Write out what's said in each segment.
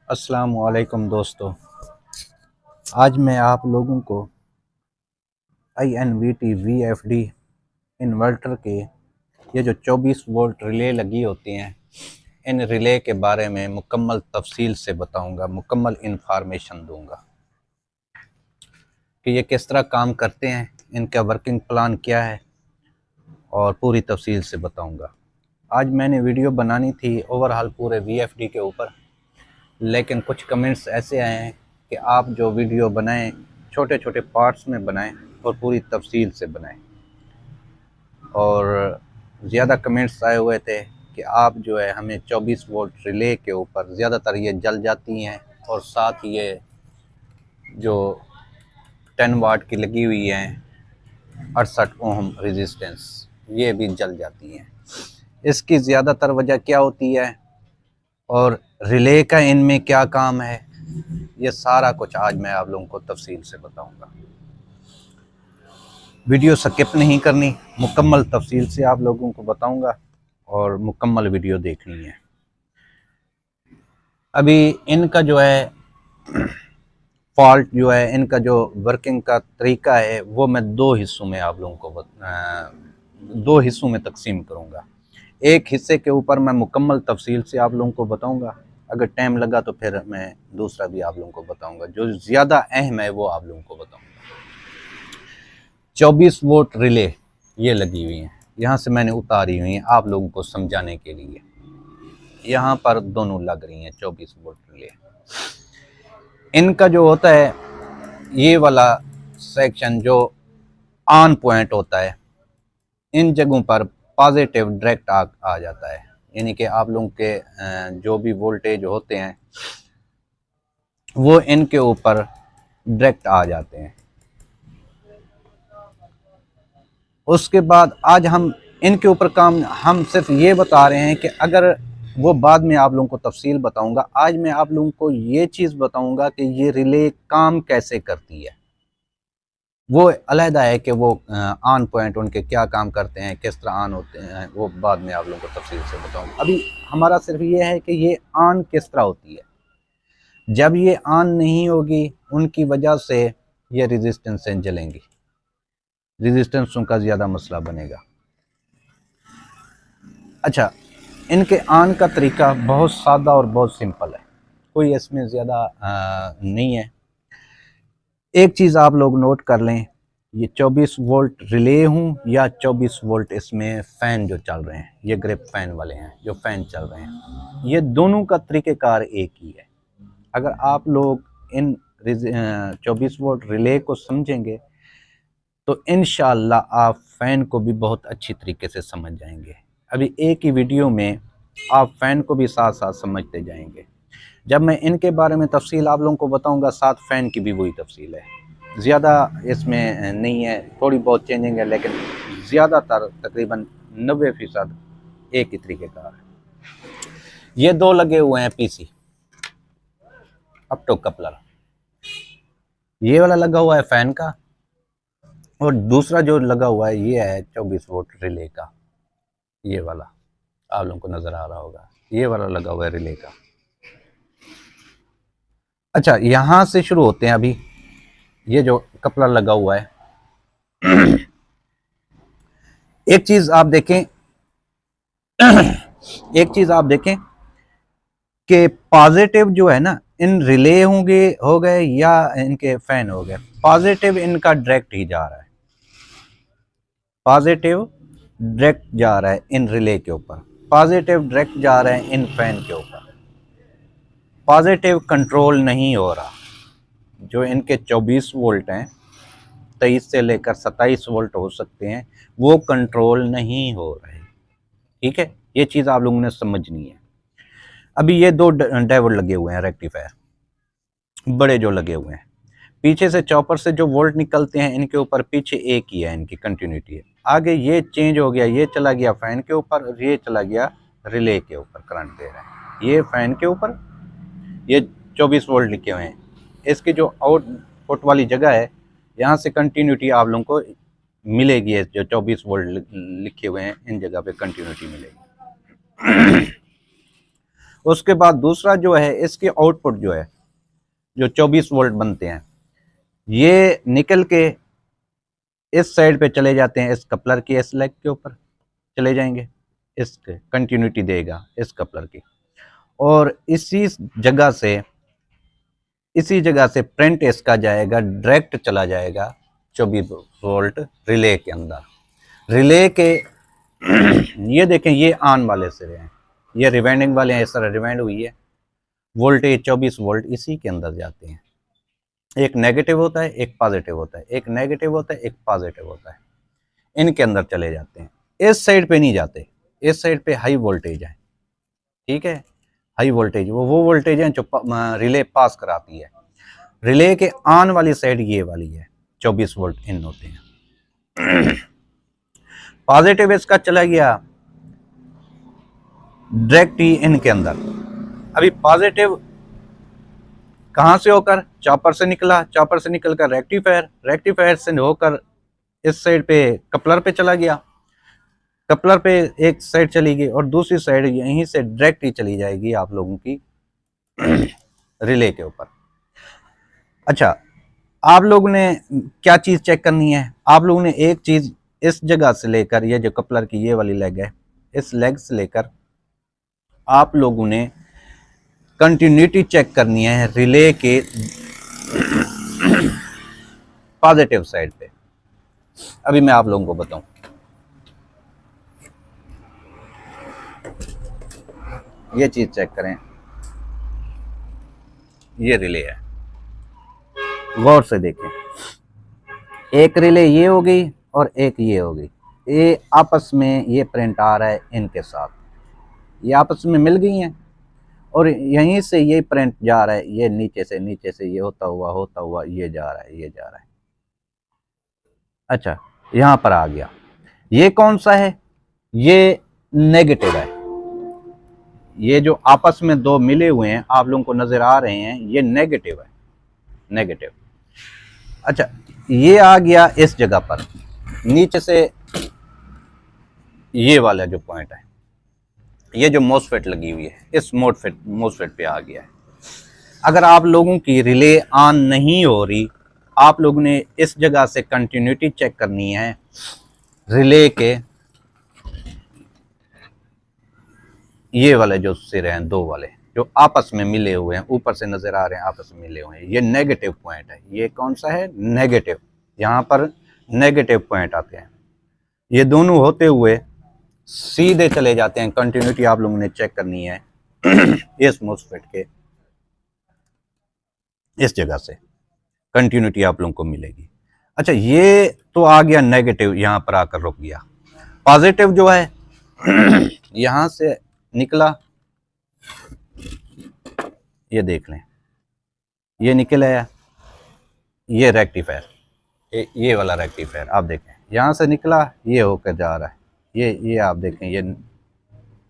अस्सलाम वालेकुम दोस्तों। आज मैं आप लोगों को INVT VFD इन्वर्टर के ये जो 24 वोल्ट रिले लगी होती हैं, इन रिले के बारे में मुकम्मल तफसील से बताऊंगा, मुकम्मल इन्फॉर्मेशन दूंगा कि ये किस तरह काम करते हैं, इनका वर्किंग प्लान क्या है और पूरी तफसील से बताऊंगा। आज मैंने वीडियो बनानी थी ओवरऑल पूरे VFD के ऊपर, लेकिन कुछ कमेंट्स ऐसे आए हैं कि आप जो वीडियो बनाएं छोटे छोटे पार्ट्स में बनाएं और पूरी तफसील से बनाएं। और ज़्यादा कमेंट्स आए हुए थे कि आप जो है हमें 24 वोल्ट रिले के ऊपर ज़्यादातर ये जल जाती हैं और साथ ये जो 10 वाट की लगी हुई हैं 68 ओम रेजिस्टेंस ये भी जल जाती हैं। इसकी ज़्यादातर वजह क्या होती है और रिले का इनमें क्या काम है, ये सारा कुछ आज मैं आप लोगों को तफसील से बताऊंगा। वीडियो स्किप नहीं करनी, मुकम्मल तफसील से आप लोगों को बताऊंगा और मुकम्मल वीडियो देखनी है। अभी इनका जो है फॉल्ट जो है, इनका जो वर्किंग का तरीका है वो मैं दो हिस्सों में आप लोगों को दो हिस्सों में तकसीम करूंगा। एक हिस्से के ऊपर मैं मुकम्मल तफसील से आप लोगों को बताऊंगा, अगर टाइम लगा तो फिर मैं दूसरा भी आप लोगों को बताऊंगा, जो ज़्यादा अहम है वो आप लोगों को बताऊंगा। 24 वोल्ट रिले ये लगी हुई हैं, यहाँ से मैंने उतारी हुई हैं आप लोगों को समझाने के लिए। यहाँ पर दोनों लग रही हैं 24 वोल्ट रिले। इनका जो होता है ये वाला सेक्शन जो ऑन पॉइंट होता है, इन जगहों पर पॉजिटिव डायरेक्ट आ जाता है, यानी कि आप लोगों के जो भी वोल्टेज होते हैं वो इनके ऊपर डायरेक्ट आ जाते हैं। उसके बाद आज हम इनके ऊपर काम हम सिर्फ ये बता रहे हैं कि अगर वो बाद में आप लोगों को तफसील बताऊंगा। आज मैं आप लोगों को ये चीज़ बताऊंगा कि ये रिले काम कैसे करती है। वो अलहदा है कि वो ऑन पॉइंट उनके क्या काम करते हैं, किस तरह ऑन होते हैं, वो बाद में आप लोगों को तफसील से बताऊंगा। अभी हमारा सिर्फ ये है कि ये ऑन किस तरह होती है। जब ये ऑन नहीं होगी उनकी वजह से ये रेजिस्टेंसें जलेंगी, रेजिस्टेंसों का ज़्यादा मसला बनेगा। अच्छा, इनके ऑन का तरीका बहुत सादा और बहुत सिंपल है, कोई इसमें ज़्यादा नहीं है। एक चीज़ आप लोग नोट कर लें, ये 24 वोल्ट रिले हूँ या 24 वोल्ट इसमें फ़ैन जो चल रहे हैं, ये ग्रिप फ़ैन वाले हैं जो फ़ैन चल रहे हैं, ये दोनों का तरीक़ेकार एक ही है। अगर आप लोग इन 24 वोल्ट रिले को समझेंगे तो इंशाअल्लाह आप फ़ैन को भी बहुत अच्छी तरीके से समझ जाएंगे। अभी एक ही वीडियो में आप फ़ैन को भी साथ साथ समझते जाएंगे। जब मैं इनके बारे में तफसील आप लोगों को बताऊंगा, साथ फ़ैन की भी वही तफसील है, ज़्यादा इसमें नहीं है, थोड़ी बहुत चेंजिंग है, लेकिन ज़्यादातर तकरीबन 90% एक ही तरीके का है। ये दो लगे हुए हैं PC अप टू कपलर, ये वाला लगा हुआ है फ़ैन का और दूसरा जो लगा हुआ है ये है 24 वोल्ट रिले का। ये वाला आप लोगों को नज़र आ रहा होगा, ये वाला लगा हुआ है रिले का। अच्छा, यहाँ से शुरू होते हैं। अभी ये जो कपड़ा लगा हुआ है, एक चीज़ आप देखें एक चीज़ आप देखें कि पॉजिटिव जो है ना, इन रिले हो गए या इनके फ़ैन हो गए, पॉजिटिव इनका डायरेक्ट ही जा रहा है, पॉजिटिव डायरेक्ट जा रहा है इन रिले के ऊपर, पॉजिटिव डायरेक्ट जा रहे हैं इन फ़ैन के ऊपर। पॉजिटिव कंट्रोल नहीं हो रहा, जो इनके 24 वोल्ट हैं, 23 से लेकर 27 वोल्ट हो सकते हैं, वो कंट्रोल नहीं हो रहे। ठीक है, ये चीज़ आप लोगों ने समझनी है। अभी ये दो डायोड लगे हुए हैं रेक्टिफायर बड़े जो लगे हुए हैं, पीछे से चॉपर से जो वोल्ट निकलते हैं इनके ऊपर पीछे एक ही है, इनकी कंटिन्यूटी है। आगे ये चेंज हो गया, ये चला गया फ़ैन के ऊपर और ये चला गया रिले के ऊपर, करंट दे रहा है ये फ़ैन के ऊपर, ये 24 वोल्ट लिखे हुए हैं। इसकी जो आउटपुट वाली जगह है, यहाँ से कंटिन्यूटी आप लोगों को मिलेगी, जो 24 वोल्ट लिखे हुए हैं इन जगह पे कंटिन्यूटी मिलेगी। उसके बाद दूसरा जो है, इसके आउटपुट जो है, जो 24 वोल्ट बनते हैं, ये निकल के इस साइड पे चले जाते हैं, इस कपलर की इस लेग के ऊपर चले जाएंगे, इसके कंटिन्यूटी देगा इस कपलर की, और इसी जगह से प्रिंट इसका जाएगा, डायरेक्ट चला जाएगा 24 वोल्ट रिले के अंदर। रिले के ये देखें, ये ऑन वाले सिरे हैं, ये रिवाइंडिंग वाले हैं, इस तरह रिवाइंड हुई है, वोल्टेज 24 वोल्ट इसी के अंदर जाते हैं। एक नेगेटिव होता है, एक पॉजिटिव होता है, एक नेगेटिव होता है, एक पॉजिटिव होता है, इनके अंदर चले जाते हैं। इस साइड पे नहीं जाते, इस साइड पे हाई वोल्टेज है, ठीक है, हाई वोल्टेज वो वोल्टेज है जो रिले पास कराती है। रिले के ऑन वाली साइड ये वाली है, 24 वोल्ट इन होते हैं। पॉजिटिव इसका चला गया डायरेक्ट ही इनके अंदर। अभी पॉजिटिव कहां से होकर, चॉपर से निकला, चॉपर से निकलकर रेक्टिफायर, रेक्टिफायर से होकर इस साइड पे कपलर पे चला गया, कपलर पे एक साइड चली गई, और दूसरी साइड यहीं से डायरेक्ट ही चली जाएगी आप लोगों की रिले के ऊपर। अच्छा, आप लोगों ने क्या चीज चेक करनी है, आप लोगों ने एक चीज इस जगह से लेकर, ये जो कपलर की ये वाली लेग है, इस लेग से लेकर आप लोगों ने कंटिन्यूटी चेक करनी है रिले के पॉजिटिव साइड पे। अभी मैं आप लोगों को बताऊं, ये चीज चेक करें, ये रिले है, गौर से देखें, एक रिले ये हो गई और एक ये हो गई, ये आपस में ये प्रिंट आ रहा है इनके साथ, ये आपस में मिल गई हैं, और यहीं से ये प्रिंट जा रहा है, ये नीचे से ये होता हुआ ये जा रहा है, ये जा रहा है। अच्छा, यहां पर आ गया, ये कौन सा है, ये नेगेटिव है, ये जो आपस में दो मिले हुए हैं आप लोगों को नजर आ रहे हैं, ये नेगेटिव है, नेगेटिव। अच्छा, ये आ गया इस जगह पर, नीचे से ये वाला जो पॉइंट है, ये जो मोसफेट लगी हुई है, इस मोसफेट पे आ गया है। अगर आप लोगों की रिले ऑन नहीं हो रही, आप लोगों ने इस जगह से कंटिन्यूटी चेक करनी है रिले के, ये वाले जो सिरे हैं, दो वाले जो आपस में मिले हुए हैं, ऊपर से नजर आ रहे हैं, आपस में मिले हुए हैं, ये नेगेटिव पॉइंट है। ये कौन सा है, नेगेटिव, यहाँ पर नेगेटिव पॉइंट आते हैं, ये दोनों होते हुए सीधे चले जाते हैं। कंटिन्यूटी आप लोगों ने चेक करनी है इस मोसफेट के इस जगह से कंटिन्यूटी आप लोगों को मिलेगी। अच्छा, ये तो आ गया नेगेटिव, यहां पर आकर रुक गया। पॉजिटिव जो है यहां से निकला, ये देख लें, ये निकल आया, ये रेक्टिफायर, ये वाला रेक्टिफायर आप देखें, यहां से निकला, ये होकर जा रहा है, ये आप देखें, ये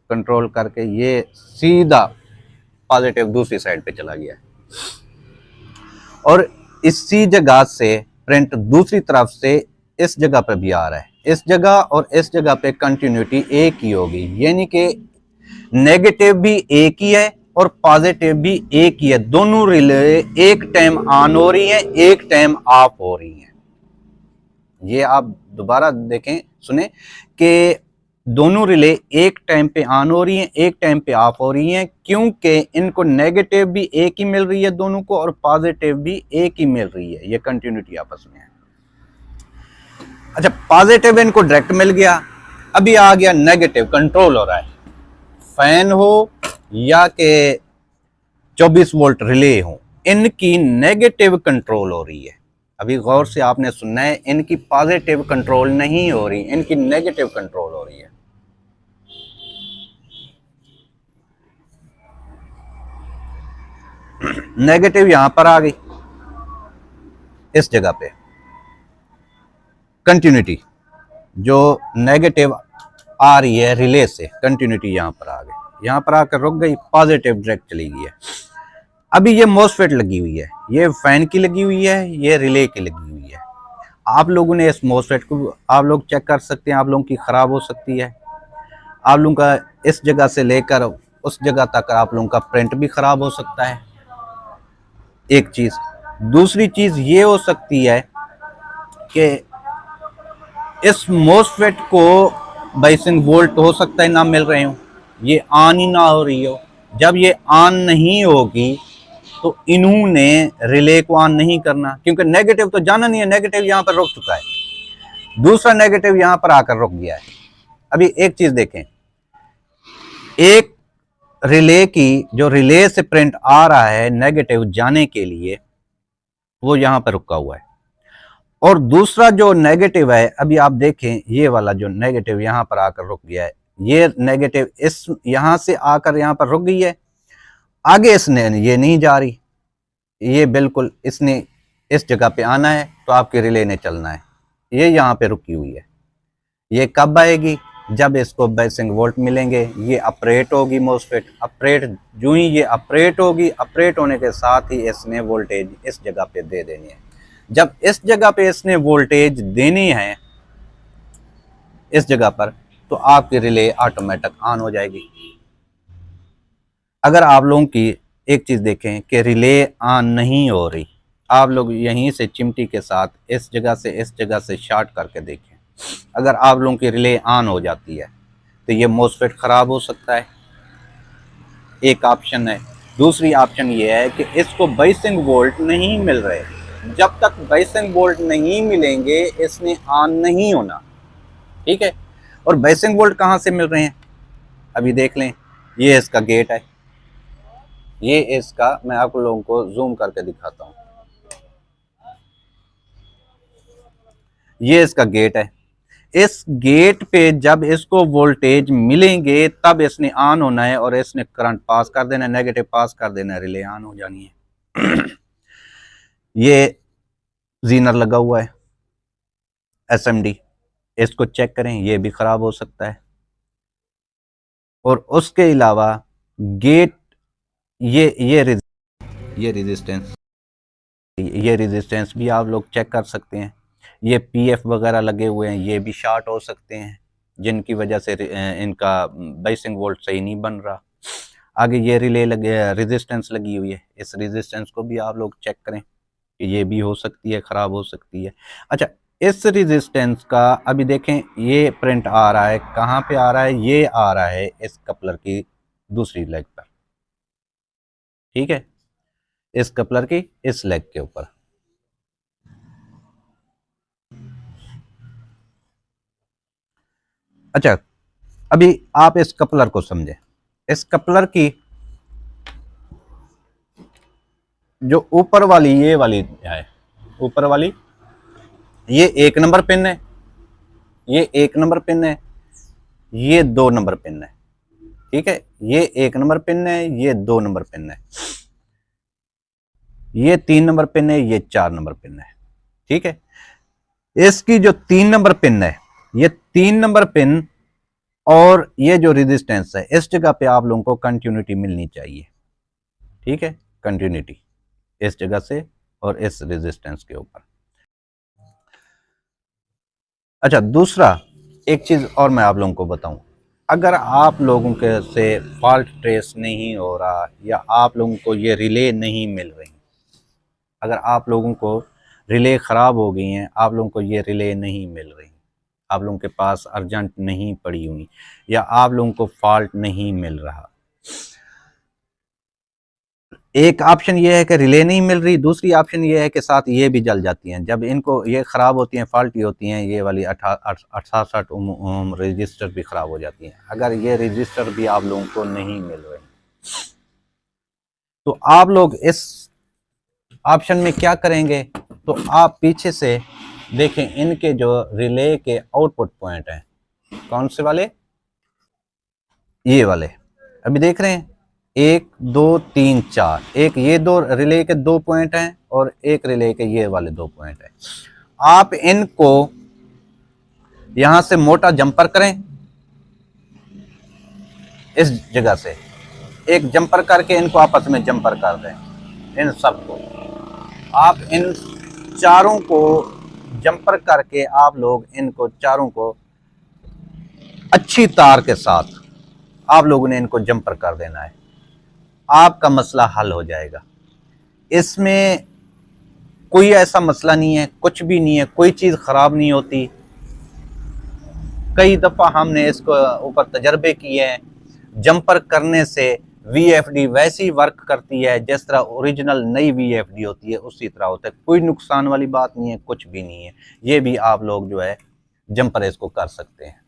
कंट्रोल करके ये सीधा पॉजिटिव दूसरी साइड पे चला गया, और इसी जगह से प्रिंट दूसरी तरफ से इस जगह पे भी आ रहा है, इस जगह और इस जगह पे कंटिन्यूटी एक ही होगी, यानी कि नेगेटिव भी एक ही है और पॉजिटिव भी एक ही है। दोनों रिले एक टाइम ऑन हो रही हैं, एक टाइम ऑफ हो रही हैं। ये आप दोबारा देखें, सुने कि दोनों रिले एक टाइम पे ऑन हो रही हैं, एक टाइम पे ऑफ हो रही हैं, क्योंकि इनको नेगेटिव भी एक ही मिल रही है दोनों को, और पॉजिटिव भी एक ही मिल रही है, ये कंटिन्यूटी आपस में है। अच्छा, पॉजिटिव इनको डायरेक्ट मिल गया, अभी आ गया नेगेटिव, कंट्रोल हो रहा है, फैन हो या के 24 वोल्ट रिले हो, इनकी नेगेटिव कंट्रोल हो रही है। अभी गौर से आपने सुनना है, इनकी पॉजिटिव कंट्रोल नहीं हो रही, इनकी नेगेटिव कंट्रोल हो रही है। नेगेटिव यहां पर आ गई, इस जगह पे कंटिन्यूटी जो नेगेटिव आ रही है रिले से, कंटिन्यूटी यहां पर आ गई, यहां पर आकर रुक गई, पॉजिटिव डायरेक्ट चली गई है। अभी ये मोसफेट लगी हुई है, ये फैन की लगी हुई है, ये रिले की लगी हुई है। आप लोगों ने इस मोसफेट को आप लोग चेक कर सकते हैं, आप लोगों की ख़राब हो सकती है, आप लोगों का इस जगह से लेकर उस जगह तक आप लोगों का प्रिंट भी ख़राब हो सकता है, एक चीज़। दूसरी चीज़ ये हो सकती है कि इस मोसफेट को बाइसिंग वोल्ट हो सकता है ना मिल रहे हो, ये ऑन ही ना हो रही हो। जब ये ऑन नहीं होगी तो इन्होंने रिले को ऑन नहीं करना, क्योंकि नेगेटिव तो जाना नहीं है, नेगेटिव यहाँ पर रुक चुका है, दूसरा नेगेटिव यहाँ पर आकर रुक गया है। अभी एक चीज़ देखें, एक रिले की जो रिले से प्रिंट आ रहा है नेगेटिव जाने के लिए, वो यहाँ पर रुका हुआ है, और दूसरा जो नेगेटिव है, अभी आप देखें ये वाला जो नेगेटिव यहाँ पर आकर रुक गया है, ये नेगेटिव इस यहाँ से आकर यहाँ पर रुक गई है, आगे इसने ये नहीं जा रही, ये बिल्कुल इसने इस जगह पे आना है तो आपके रिले ने चलना है, ये यहाँ पे रुकी हुई है। ये कब आएगी? जब इसको बाइसिंग वोल्ट मिलेंगे, ये ऑपरेट होगी मोसफेट, ऑपरेट जो ही ये ऑपरेट होगी, ऑपरेट होने के साथ ही इसने वोल्टेज इस जगह पे दे देनी है। जब इस जगह पे इसने वोल्टेज देनी है इस जगह पर, तो आपकी रिले ऑटोमेटिक ऑन हो जाएगी। अगर आप लोगों की एक चीज़ देखें कि रिले ऑन नहीं हो रही, आप लोग यहीं से चिमटी के साथ इस जगह से शॉर्ट करके देखें, अगर आप लोगों की रिले ऑन हो जाती है तो ये मोसफेट ख़राब हो सकता है, एक ऑप्शन है। दूसरी ऑप्शन ये है कि इसको बाइसिंग वोल्ट नहीं मिल रहे, जब तक बाइसिंग वोल्ट नहीं मिलेंगे इसने ऑन नहीं होना, ठीक है। और बाइसिंग वोल्ट कहाँ से मिल रहे हैं, अभी देख लें, ये इसका गेट है, ये इसका, मैं आप लोगों को जूम करके दिखाता हूँ, ये इसका गेट है। इस गेट पे जब इसको वोल्टेज मिलेंगे तब इसने ऑन होना है और इसने करंट पास कर देना है, नेगेटिव पास कर देना है, रिले ऑन हो जानी है। ये जीनर लगा हुआ है एसएमडी, इसको चेक करें, ये भी खराब हो सकता है। और उसके अलावा गेट ये रेजिस्टेंस भी आप लोग चेक कर सकते हैं। ये पीएफ वगैरह लगे हुए हैं, ये भी शॉर्ट हो सकते हैं, जिनकी वजह से इनका बाइसिंग वोल्ट सही नहीं बन रहा। आगे ये रिले लगे, रेजिस्टेंस लगी हुई है, इस रेजिस्टेंस को भी आप लोग चेक करें कि ये भी हो सकती है, ख़राब हो सकती है। अच्छा, इस रेजिस्टेंस का अभी देखें, ये प्रिंट आ रहा है, कहाँ पे आ रहा है, ये आ रहा है इस कपलर की दूसरी लेग पर, ठीक है, इस कपलर की इस लेग के ऊपर। अच्छा, अभी आप इस कपलर को समझें, इस कपलर की जो ऊपर वाली ये वाली है, ऊपर वाली ये 1 नंबर पिन है, ये 1 नंबर पिन है, ये 2 नंबर पिन है, ठीक है, ये 1 नंबर पिन है, ये 2 नंबर पिन है, ये 3 नंबर पिन है, ये 4 नंबर पिन है, ठीक है। इसकी जो 3 नंबर पिन है, ये 3 नंबर पिन और ये जो रेजिस्टेंस है, इस जगह पे आप लोगों को कंटिन्यूटी मिलनी चाहिए, ठीक है, कंटिन्यूटी इस जगह से और इस रेजिस्टेंस के ऊपर। अच्छा, दूसरा एक चीज़ और मैं आप लोगों को बताऊं, अगर आप लोगों के से फॉल्ट ट्रेस नहीं हो रहा या आप लोगों को ये रिले नहीं मिल रही, अगर आप लोगों को रिले ख़राब हो गई हैं, आप लोगों को ये रिले नहीं मिल रही, आप लोगों के पास अर्जेंट नहीं पड़ी हुई, या आप लोगों को फॉल्ट नहीं मिल रहा, एक ऑप्शन ये है कि रिले नहीं मिल रही, दूसरी ऑप्शन ये है कि साथ ये भी जल जाती हैं। जब इनको ये ख़राब होती हैं, फॉल्टी होती हैं, ये वाली 68 रजिस्टर भी ख़राब हो जाती हैं। अगर ये रजिस्टर भी आप लोगों को नहीं मिल रहे तो आप लोग इस ऑप्शन में क्या करेंगे, तो आप पीछे से देखें, इनके जो रिले के आउटपुट पॉइंट हैं, कौन से वाले, ये वाले, अभी देख रहे हैं, 1 2 3 4, एक ये 2 रिले के 2 पॉइंट हैं और एक रिले के ये वाले 2 पॉइंट हैं। आप इनको यहां से मोटा जंपर करें, इस जगह से एक जंपर करके इनको आपस में जंपर कर दें, इन सबको आप इन चारों को जंपर करके आप लोग इनको चारों को अच्छी तार के साथ आप लोगों ने इनको जंपर कर देना है, आपका मसला हल हो जाएगा। इसमें कोई ऐसा मसला नहीं है, कुछ भी नहीं है, कोई चीज़ ख़राब नहीं होती। कई दफ़ा हमने इसको ऊपर तजर्बे किए हैं। जंपर करने से VFD वैसी वर्क करती है जिस तरह ओरिजिनल नई VFD होती है, उसी तरह होता है। कोई नुकसान वाली बात नहीं है, कुछ भी नहीं है। ये भी आप लोग जो है जंपर इसको कर सकते हैं।